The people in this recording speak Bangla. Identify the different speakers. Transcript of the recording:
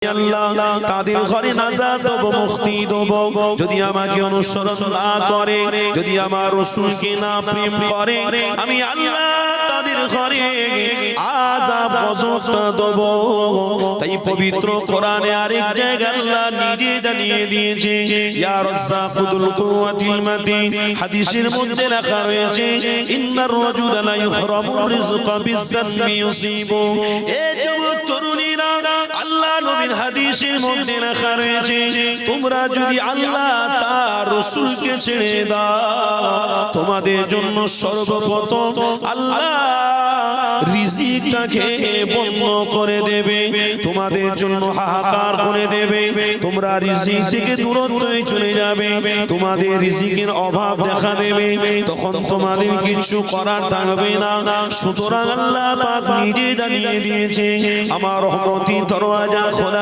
Speaker 1: আল্লাহ তাদের ঘরে নাজাত দেব, মুক্তি দেব। যদি আমাকে অনুসরণ না করে, যদি আমার রাসূলকে না প্রেম করে, আমি আল্লাহ তাদের ঘরে আযাব গজব দেব। তাই পবিত্র কোরআনে আরেক জায়গায় আল্লাহ নিজে জানিয়ে দিয়েছে, ইয়া রাজ্জাকুল কুওয়াতিল মাতিন। হাদিসের মধ্যে লেখা রয়েছে, ইন্নার রাজুলা লা ইহরামুর রিজকা বিযানবি ইউসিবু। এই যুবক তরুণীরা, আল্লাহ নবীর হাদিসের মধ্যে লেখা রয়েছে, তোমরা যদি আল্লাহ তার রাসূলকে ছেড়ে দাও, তোমাদের জন্য সর্বপ্রথম আল্লাহ রিজিকটাকে বন্ধ করে দেবে, তোমাদের জন্য হাহাকার করে দেবে। তোমরা রিজিক থেকে দূরত্বে চলে যাবে, তোমাদের রিজিকের অভাব দেখা দেবে, তখন তোমাদের কিছু করার থাকবে না। সুতরাং আল্লাহ পাক নিজে জানিয়ে দিয়েছে, আমার রহমতি দরওয়াজা খোলা